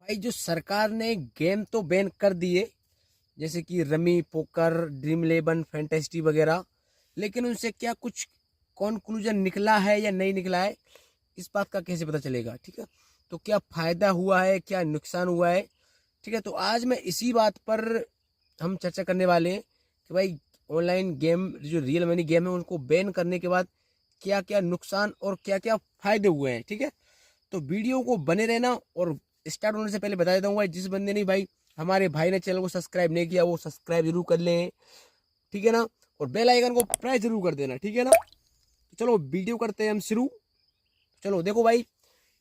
भाई जो सरकार ने गेम तो बैन कर दिए, जैसे कि रमी, पोकर, ड्रीम इलेवन, फैंटेस्टी वगैरह, लेकिन उनसे क्या कुछ कॉन्क्लूजन निकला है या नहीं निकला है, इस बात का कैसे पता चलेगा। ठीक है, तो क्या फायदा हुआ है, क्या नुकसान हुआ है। ठीक है, तो आज मैं इसी बात पर हम चर्चा करने वाले हैं कि भाई ऑनलाइन गेम जो रियल मनी गेम है उनको बैन करने के बाद क्या क्या नुकसान और क्या क्या फायदे हुए हैं। ठीक है, तो वीडियो को बने रहना। और स्टार्ट होने से पहले बता देता हूँ भाई, जिस बंदे ने भाई हमारे भाई ने चैनल को सब्सक्राइब नहीं किया वो सब्सक्राइब जरूर कर लें। ठीक है ना, और बेल आइकन को प्रेस जरूर कर देना। ठीक है ना, तो चलो वीडियो करते हैं हम शुरू। चलो देखो भाई,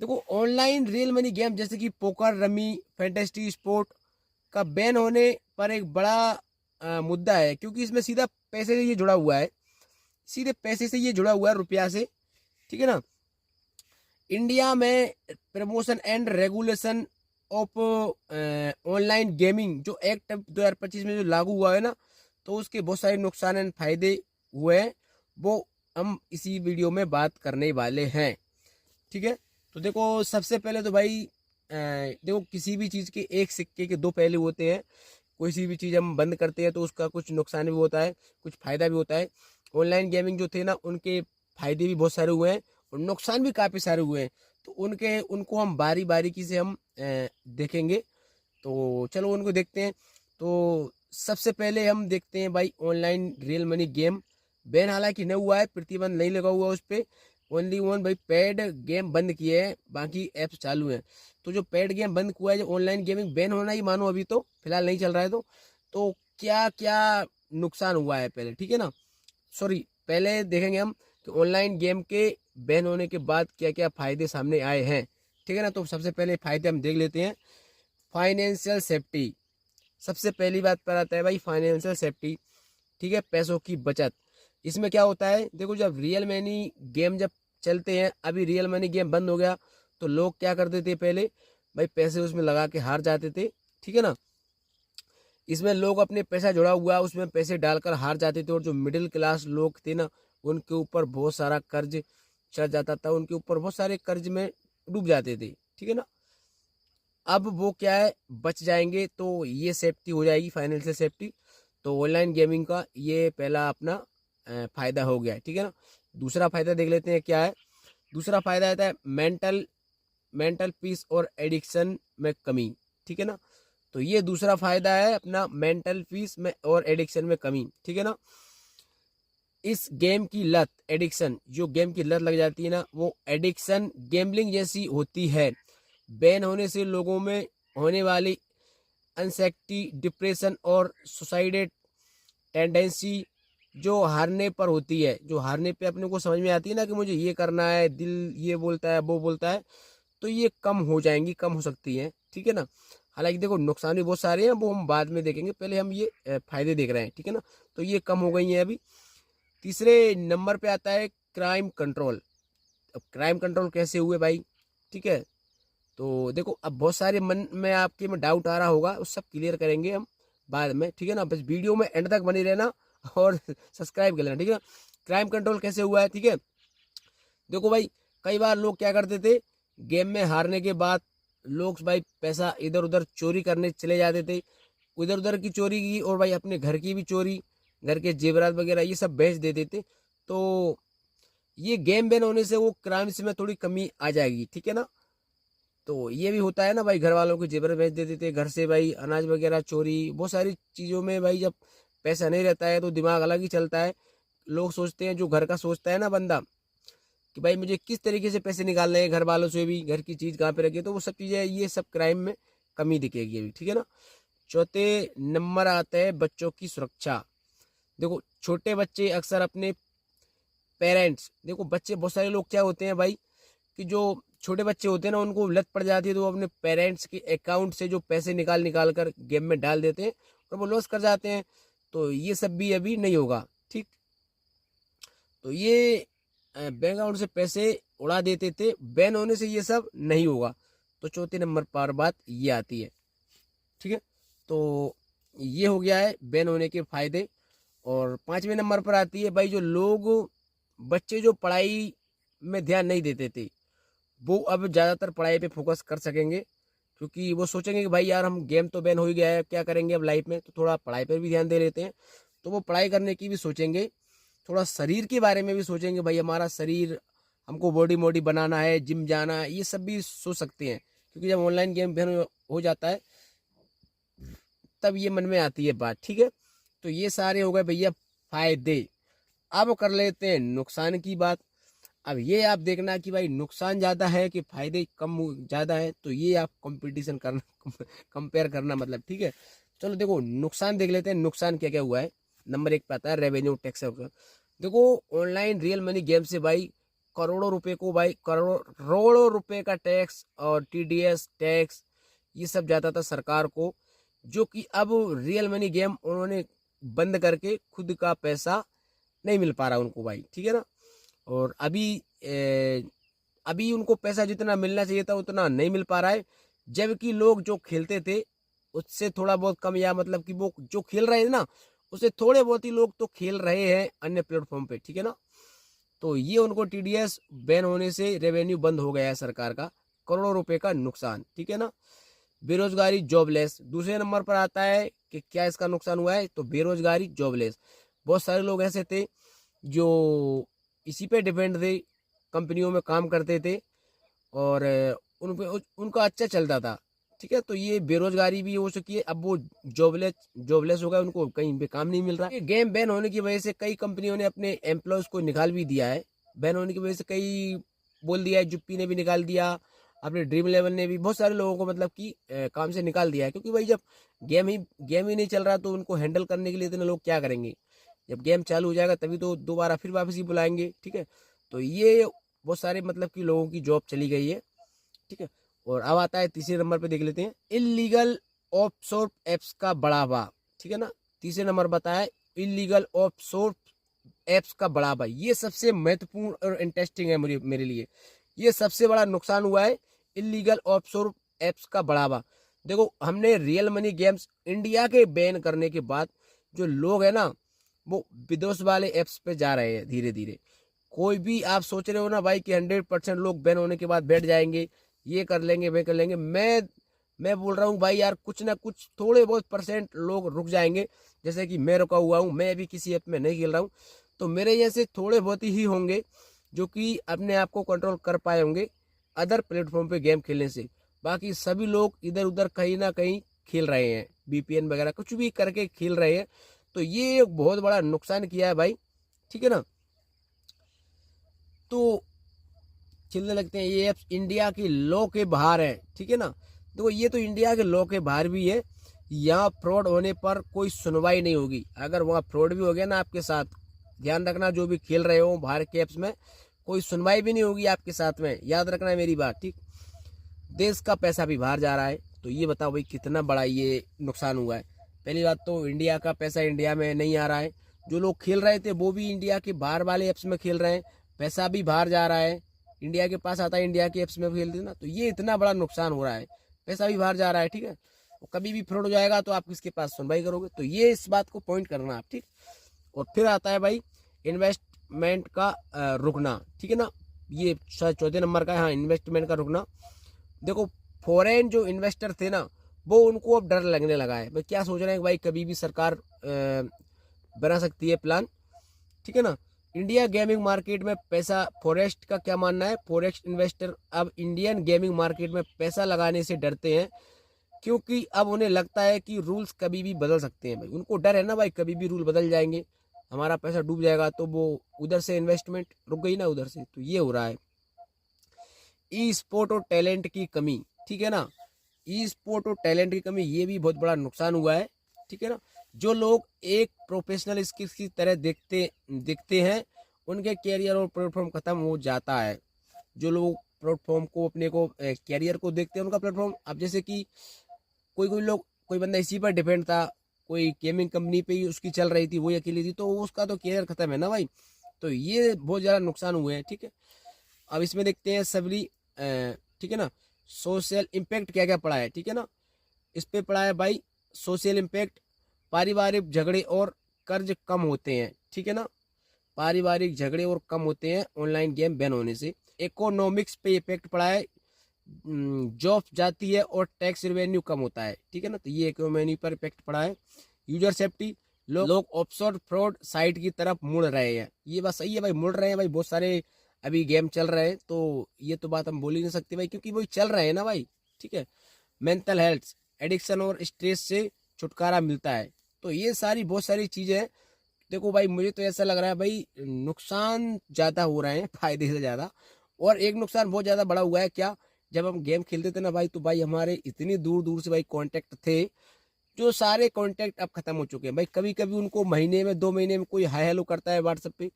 देखो ऑनलाइन रियल मनी गेम जैसे कि पोकर, रमी, फैंटेस्टी स्पोर्ट का बैन होने पर एक बड़ा मुद्दा है, क्योंकि इसमें सीधा पैसे से ये जुड़ा हुआ है, सीधे पैसे से ये जुड़ा हुआ है, रुपया से। ठीक है ना, इंडिया में promotion and regulation of online gaming जो एक्ट 2025 में जो लागू हुआ है ना, तो उसके बहुत सारे नुकसान एंड फायदे हुए हैं, वो हम इसी वीडियो में बात करने वाले हैं। ठीक है, तो देखो सबसे पहले तो भाई देखो किसी भी चीज़ के एक सिक्के के दो पहलू होते हैं। कोई सी भी चीज़ हम बंद करते हैं तो उसका कुछ नुकसान भी होता है, कुछ फायदा भी होता है। ऑनलाइन गेमिंग जो थे ना, उनके फायदे भी बहुत सारे हुए हैं और नुकसान भी काफ़ी सारे हुए हैं। तो उनको हम बारी बारीकी से हम देखेंगे। तो चलो उनको देखते हैं। तो सबसे पहले हम देखते हैं भाई online real money game ban हालांकि नहीं हुआ है, प्रतिबंध नहीं लगा हुआ उस पर। ओनली वन भाई पेड गेम बंद किए हैं, बाकी ऐप्स चालू हैं। तो जो पेड गेम बंद हुआ है, जो ऑनलाइन गेमिंग बैन होना ही मानो अभी तो फिलहाल नहीं चल रहा है। तो क्या क्या नुकसान हुआ है पहले, ठीक है ना, सॉरी पहले देखेंगे हम कि ऑनलाइन गेम के बैन होने के बाद क्या क्या फायदे सामने आए हैं। ठीक है ना, तो सबसे पहले फायदे हम देख लेते हैं। फाइनेंशियल सेफ्टी, सबसे पहली बात पर आता है भाई फाइनेंशियल सेफ्टी। ठीक है, पैसों की बचत। इसमें क्या होता है, देखो जब रियल मनी गेम जब चलते हैं, अभी रियल मनी गेम बंद हो गया तो लोग क्या करते थे पहले भाई, पैसे उसमें लगा के हार जाते थे। ठीक है ना, इसमें लोग अपने पैसा जुड़ा हुआ उसमें पैसे डालकर हार जाते थे, और जो मिडिल क्लास लोग थे ना, उनके ऊपर बहुत सारा कर्ज चढ़ जाता था, उनके ऊपर बहुत सारे कर्ज में डूब जाते थे। ठीक है ना, अब वो क्या है, बच जाएंगे, तो ये सेफ्टी हो जाएगी, फाइनेंशियल सेफ्टी। तो ऑनलाइन गेमिंग का ये पहला अपना फायदा हो गया है। ठीक है ना, दूसरा फायदा देख लेते हैं क्या है। दूसरा फायदा आता है मेंटल मेंटल पीस और एडिक्शन में कमी। ठीक है ना, तो ये दूसरा फायदा है अपना, मेंटल पीस में और एडिक्शन में कमी। ठीक है ना, इस गेम की लत, एडिक्शन, जो गेम की लत लग जाती है ना, वो एडिक्शन गेमलिंग जैसी होती है। बैन होने से लोगों में होने वाली एंजाइटी, डिप्रेशन और सुसाइडेड टेंडेंसी जो हारने पर होती है, जो हारने पे अपने को समझ में आती है ना कि मुझे ये करना है, दिल ये बोलता है वो बोलता है, तो ये कम हो जाएंगी, कम हो सकती हैं। ठीक है ना, हालांकि देखो नुकसान भी बहुत सारे हैं, वो हम बाद में देखेंगे, पहले हम ये फायदे देख रहे हैं। ठीक है ना, तो ये कम हो गई हैं अभी। तीसरे नंबर पे आता है क्राइम कंट्रोल। अब क्राइम कंट्रोल कैसे हुए भाई, ठीक है, तो देखो अब बहुत सारे मन में आपके में डाउट आ रहा होगा, उस सब क्लियर करेंगे हम बाद में। ठीक है ना, बस वीडियो में एंड तक बनी रहना और सब्सक्राइब कर लेना। ठीक है, क्राइम कंट्रोल कैसे हुआ है। ठीक है, देखो भाई कई बार लोग क्या करते थे, गेम में हारने के बाद लोग भाई पैसा इधर उधर चोरी करने चले जाते थे, इधर उधर की चोरी की, और भाई अपने घर की भी चोरी, घर के जेवरात वगैरह ये सब बेच देते थे। तो ये गेम बैन होने से वो क्राइम्स में थोड़ी कमी आ जाएगी। ठीक है ना, तो ये भी होता है ना भाई, घर वालों के जेवर बेच देते थे, घर से भाई अनाज वगैरह चोरी, बहुत सारी चीज़ों में भाई जब पैसा नहीं रहता है तो दिमाग अलग ही चलता है। लोग सोचते हैं, जो घर का सोचता है ना बंदा, कि भाई मुझे किस तरीके से पैसे निकालने हैं, घर वालों से भी, घर की चीज़ कहाँ पे रखी है, तो वो सब चीज़ें, ये सब क्राइम में कमी दिखेगी अभी। ठीक है ना, चौथे नंबर आता है बच्चों की सुरक्षा। देखो छोटे बच्चे अक्सर अपने पेरेंट्स, देखो बच्चे बहुत सारे लोग क्या होते हैं भाई, कि जो छोटे बच्चे होते हैं ना, उनको लत पड़ जाती है, तो वो अपने पेरेंट्स के अकाउंट से जो पैसे निकाल निकाल कर गेम में डाल देते हैं और वो लॉस कर जाते हैं। तो ये सब भी अभी नहीं होगा। ठीक, तो ये बैंक अकाउंट से पैसे उड़ा देते थे, बैन होने से ये सब नहीं होगा। तो चौथे नंबर पर बात ये आती है। ठीक है, तो ये हो गया है बैन होने के फायदे। और पांचवें नंबर पर आती है भाई, जो लोग, बच्चे जो पढ़ाई में ध्यान नहीं देते थे, वो अब ज़्यादातर पढ़ाई पे फोकस कर सकेंगे। क्योंकि वो सोचेंगे कि भाई यार हम गेम तो बैन हो ही गया है, क्या करेंगे अब लाइफ में, तो थोड़ा पढ़ाई पर भी ध्यान दे लेते हैं। तो वो पढ़ाई करने की भी सोचेंगे, थोड़ा शरीर के बारे में भी सोचेंगे, भाई हमारा शरीर, हमको बॉडी बॉडी बनाना है, जिम जाना है, ये सब भी सोच सकते हैं। क्योंकि जब ऑनलाइन गेम बैन हो जाता है तब ये मन में आती है बात, ठीक है। तो ये सारे हो गए भैया फायदे। अब कर लेते हैं नुकसान की बात। अब ये आप देखना कि भाई नुकसान ज़्यादा है कि फायदे कम ज़्यादा है, तो ये आप कंपटीशन करना कंपेयर करना मतलब, ठीक है। चलो देखो नुकसान देख लेते हैं, नुकसान क्या क्या हुआ है। नंबर 1 पे आता है रेवेन्यू टैक्स। देखो ऑनलाइन रियल मनी गेम से भाई करोड़ों रुपए को, भाई करोड़ों रुपए का टैक्स और टीडीएस टैक्स ये सब जाता था सरकार को, जो कि अब रियल मनी गेम उन्होंने बंद करके खुद का पैसा नहीं मिल पा रहा उनको भाई, ठीक है ना। और अभी उनको पैसा जितना मिलना चाहिए था उतना नहीं मिल पा रहा है, जबकि लोग जो खेलते थे उससे थोड़ा बहुत कम, या मतलब कि वो जो खेल रहे थे ना उससे थोड़े बहुत ही लोग तो खेल रहे हैं अन्य प्लेटफॉर्म पे, ठीक है ना। तो ये उनको टीडीएस बैन होने से रेवेन्यू बंद हो गया है सरकार का, करोड़ों रुपए का नुकसान, ठीक है ना। बेरोजगारी जॉबलेस दूसरे नंबर पर आता है कि क्या इसका नुकसान हुआ है, तो बेरोजगारी जॉबलेस। बहुत सारे लोग ऐसे थे जो इसी पे डिपेंड थे, कंपनियों में काम करते थे और उन पे उनका अच्छा चलता था, ठीक है। तो ये बेरोजगारी भी हो चुकी है, अब वो जॉबलेस हो गए, उनको कहीं पे काम नहीं मिल रहा है। गेम बैन होने की वजह से कई कंपनियों ने अपने एम्प्लॉयज को निकाल भी दिया है। बैन होने की वजह से कई बोल दिया है, जुप्पी ने भी निकाल दिया, अपने ड्रीम इलेवन ने भी बहुत सारे लोगों को मतलब कि काम से निकाल दिया है। क्योंकि भाई जब गेम ही नहीं चल रहा तो उनको हैंडल करने के लिए इतने लोग क्या करेंगे। जब गेम चालू हो जाएगा तभी तो दोबारा फिर वापस ही बुलाएंगे, ठीक है। तो ये बहुत सारे मतलब कि लोगों की जॉब चली गई है, ठीक है। और अब आता है तीसरे नंबर पे, देख लेते हैं इलीगल ऑफशोर एप्स का बढ़ावा, ठीक है ना। तीसरे नंबर बताया इलीगल ऑफशोर एप्स का बढ़ावा। ये सबसे महत्वपूर्ण और इंटरेस्टिंग है मेरे लिए। ये सबसे बड़ा नुकसान हुआ है इलीगल ऑफशोर एप्स का बढ़ावा। देखो हमने रियल मनी गेम्स इंडिया के बैन करने के बाद जो लोग हैं ना वो विदेश वाले एप्स पे जा रहे हैं धीरे धीरे। कोई भी आप सोच रहे हो ना भाई कि 100% लोग बैन होने के बाद बैठ जाएंगे, ये कर लेंगे वे कर लेंगे, मैं बोल रहा हूँ भाई यार कुछ ना कुछ थोड़े बहुत परसेंट लोग रुक जाएंगे। जैसे कि मैं रुका हुआ हूँ, मैं भी किसी ऐप में नहीं खेल रहा हूँ, तो मेरे जैसे थोड़े बहुत ही होंगे जो कि अपने आप को कंट्रोल कर पाए होंगे अदर प्लेटफॉर्म पे गेम खेलने से। बाकी सभी लोग इधर उधर कहीं ना कहीं खेल रहे हैं, VPN वगैरह कुछ भी करके खेल रहे हैं। तो ये एक बहुत बड़ा नुकसान किया है भाई, ठीक है ना। तो खेलने लगते हैं ये ऐप्स इंडिया की लॉ के बाहर है, ठीक है ना। देखो ये तो इंडिया के लॉ के बाहर भी है, यहाँ फ्रॉड होने पर कोई सुनवाई नहीं होगी। अगर वहाँ फ्रॉड भी हो गया ना आपके साथ, ध्यान रखना जो भी खेल रहे हो बाहर के ऐप्स में, कोई सुनवाई भी नहीं होगी आपके साथ में, याद रखना है मेरी बात, ठीक। देश का पैसा भी बाहर जा रहा है, तो ये बताओ भाई कितना बड़ा ये नुकसान हुआ है। पहली बात तो इंडिया का पैसा इंडिया में नहीं आ रहा है, जो लोग खेल रहे थे वो भी इंडिया के बाहर वाले ऐप्स में खेल रहे हैं, पैसा भी बाहर जा रहा है, इंडिया के पास आता है इंडिया के ऐप्स में खेलते ना, तो ये इतना बड़ा नुकसान हो रहा है, पैसा भी बाहर जा रहा है, ठीक है। और कभी भी फ्रॉड हो जाएगा तो आप किसके पास सुनवाई करोगे, तो ये इस बात को पॉइंट करना आप, ठीक। और फिर आता है भाई इन्वेस्टमेंट का रुकना, ठीक है ना। ये शायद चौथे नंबर का है, हाँ, इन्वेस्टमेंट का रुकना। देखो फॉरेन जो इन्वेस्टर थे ना वो उनको अब डर लगने लगा है, भाई क्या सोच रहे हैं भाई कभी भी सरकार बना सकती है प्लान, ठीक है ना। इंडिया गेमिंग मार्केट में पैसा, फॉरेस्ट का क्या मानना है, फॉरेस्ट इन्वेस्टर अब इंडियन गेमिंग मार्केट में पैसा लगाने से डरते हैं, क्योंकि अब उन्हें लगता है कि रूल्स कभी भी बदल सकते हैं। भाई उनको डर है ना भाई कभी भी रूल बदल जाएंगे, हमारा पैसा डूब जाएगा, तो वो उधर से इन्वेस्टमेंट रुक गई ना उधर से, तो ये हो रहा है। ई स्पोर्ट और टैलेंट की कमी, ठीक है ना। ई स्पोर्ट और टैलेंट की कमी ये भी बहुत बड़ा नुकसान हुआ है, ठीक है ना। जो लोग एक प्रोफेशनल स्किल्स की तरह दिखते हैं उनके कैरियर और प्लेटफॉर्म खत्म हो जाता है। जो लोग प्लेटफॉर्म को अपने को कैरियर को देखते हैं उनका प्लेटफॉर्म, अब जैसे कि कोई बंदा इसी पर डिपेंड था, कोई गेमिंग कंपनी पे ही उसकी चल रही थी, वही अकेली थी, तो उसका तो कैरियर खत्म है ना भाई। तो ये बहुत ज़्यादा नुकसान हुए हैं, ठीक है। अब इसमें देखते हैं सबली, ठीक है ना, सोशल इम्पैक्ट क्या क्या पड़ा है, ठीक है ना। इस पे पड़ा है भाई सोशल इम्पैक्ट, पारिवारिक झगड़े और कर्ज कम होते हैं, ठीक है ना। पारिवारिक झगड़े और कम होते हैं ऑनलाइन गेम बैन होने से। इकोनॉमिक्स पे इफेक्ट पड़ा है, जॉब जाती है और टैक्स रेवेन्यू कम होता है, ठीक है ना। तो ये इकोनॉमी पर इफेक्ट पड़ा है। यूजर सेफ्टी, लोग ऑफशोर फ्रॉड साइट की तरफ मुड़ रहे हैं। ये बात सही है भाई, मुड़ रहे हैं भाई, बहुत सारे अभी गेम चल रहे हैं, तो ये तो बात हम बोल ही नहीं सकते भाई, क्योंकि वही चल रहे हैं ना भाई, ठीक है। मेंटल हेल्थ, एडिक्शन और स्ट्रेस से छुटकारा मिलता है। तो ये सारी बहुत सारी चीजें हैं। देखो भाई, मुझे तो ऐसा लग रहा है भाई नुकसान ज्यादा हो रहे हैं फायदे से ज्यादा। और एक नुकसान बहुत ज्यादा बड़ा हुआ है क्या, जब हम गेम खेलते थे ना भाई, तो भाई हमारे इतनी दूर दूर से भाई कांटेक्ट थे, जो सारे कांटेक्ट अब खत्म हो चुके हैं भाई। कभी कभी उनको महीने में 2 महीने में कोई हाय हेलो करता है व्हाट्सएप पे।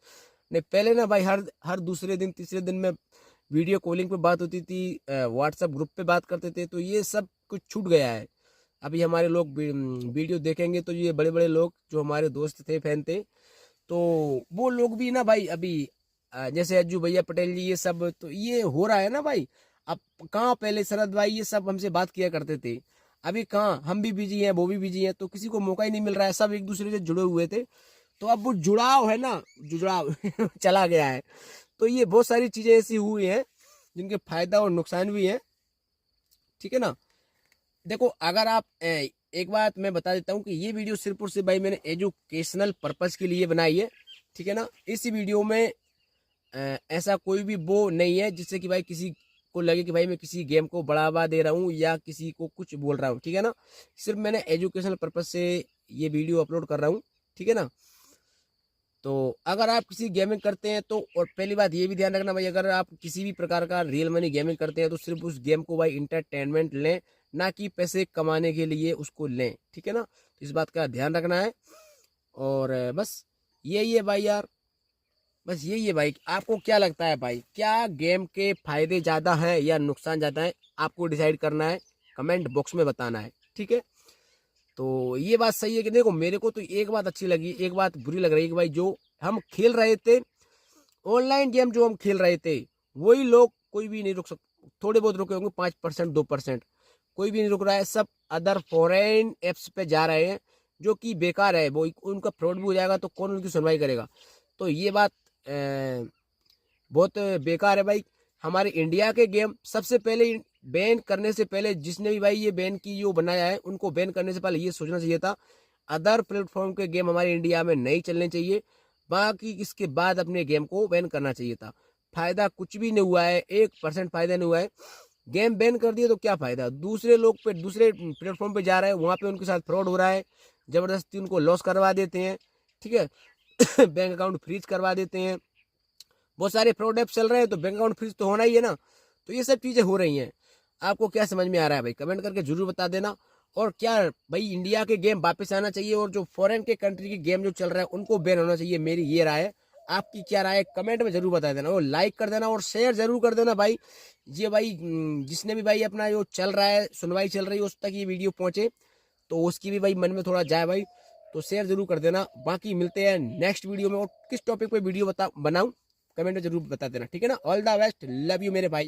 नहीं, पहले ना भाई हर दूसरे दिन तीसरे दिन में वीडियो कॉलिंग पे बात होती थी, व्हाट्सएप ग्रुप पे बात करते थे। तो ये सब कुछ छूट गया है। अभी हमारे लोग वीडियो देखेंगे तो ये बड़े बड़े लोग जो हमारे दोस्त थे, फैन थे, तो वो लोग भी ना भाई अभी जैसे अज्जू भैया पटेल जी, ये सब तो ये हो रहा है ना भाई। अब कहाँ पहले शरद भाई ये सब हमसे बात किया करते थे, अभी कहाँ, हम भी बिजी हैं, वो भी बिजी हैं, तो किसी को मौका ही नहीं मिल रहा है। सब एक दूसरे से जुड़े हुए थे, तो अब वो जुड़ाव है ना, जुड़ाव चला गया है। तो ये बहुत सारी चीजें ऐसी हुई हैं जिनके फायदा और नुकसान भी है, ठीक है ना। देखो, अगर आप एक बात मैं बता देता हूँ कि ये वीडियो सिर्फ और सिर्फ भाई मैंने एजुकेशनल पर्पस के लिए बनाई है, ठीक है ना। इस वीडियो में ऐसा कोई भी वो नहीं है जिससे कि भाई किसी को लगे कि भाई मैं किसी गेम को बढ़ावा दे रहा हूँ या किसी को कुछ बोल रहा हूँ, ठीक है ना। सिर्फ मैंने एजुकेशनल पर्पस से ये वीडियो अपलोड कर रहा हूँ, ठीक है ना। तो अगर आप किसी गेमिंग करते हैं तो, और पहली बात ये भी ध्यान रखना भाई, अगर आप किसी भी प्रकार का रियल मनी गेमिंग करते हैं तो सिर्फ उस गेम को भाई इंटरटेनमेंट लें, ना कि पैसे कमाने के लिए उसको लें, ठीक है ना। तो इस बात का ध्यान रखना है। और बस यही है भाई यार, बस यही है भाई। आपको क्या लगता है भाई, क्या गेम के फायदे ज़्यादा हैं या नुकसान ज़्यादा है, आपको डिसाइड करना है, कमेंट बॉक्स में बताना है, ठीक है। तो ये बात सही है कि देखो, मेरे को तो एक बात अच्छी लगी, एक बात बुरी लग रही है कि भाई जो हम खेल रहे थे ऑनलाइन गेम, जो हम खेल रहे थे, वही लोग कोई भी नहीं रुक सकते। थोड़े बहुत रुके होंगे, 5% 2%, कोई भी नहीं रुक रहा है। सब अदर फॉरेन एप्स पे जा रहे हैं, जो कि बेकार है। वो उनका फ्रॉड भी हो जाएगा तो कौन उनकी सुनवाई करेगा। तो ये बात बहुत बेकार है भाई। हमारे इंडिया के गेम सबसे पहले बैन करने से पहले, जिसने भी भाई ये बैन की जो बनाया है, उनको बैन करने से पहले ये सोचना चाहिए था अदर प्लेटफॉर्म के गेम हमारे इंडिया में नहीं चलने चाहिए, बाकी इसके बाद अपने गेम को बैन करना चाहिए था। फायदा कुछ भी नहीं हुआ है, 1% फायदा नहीं हुआ है। गेम बैन कर दिए तो क्या फायदा, दूसरे लोग पे दूसरे प्लेटफॉर्म पे जा रहे हैं, वहां पे उनके साथ फ्रॉड हो रहा है, जबरदस्ती उनको लॉस करवा देते हैं, ठीक है। बैंक अकाउंट फ्रीज करवा देते हैं, बहुत सारे फ्रॉड ऐप चल रहे हैं, तो बैंक अकाउंट फ्रीज तो होना ही है ना। तो ये सब चीजें हो रही हैं। आपको क्या समझ में आ रहा है भाई, कमेंट करके जरूर बता देना। और क्या भाई, इंडिया के गेम वापस आना चाहिए और जो फॉरेन के कंट्री के गेम जो चल रहा है उनको बैन होना चाहिए, मेरी ये राय है। आपकी क्या राय है कमेंट में जरूर बता देना, और लाइक कर देना और शेयर जरूर कर देना भाई। ये भाई जिसने भी भाई अपना जो चल रहा है, सुनवाई चल रही है, उस तक ये वीडियो पहुंचे, तो उसकी भी भाई मन में थोड़ा जाए भाई, तो शेयर जरूर कर देना। बाकी मिलते हैं नेक्स्ट वीडियो में, और किस टॉपिक पे वीडियो बनाऊं कमेंट में जरूर बता देना, ठीक है ना। All the best, love you मेरे भाई।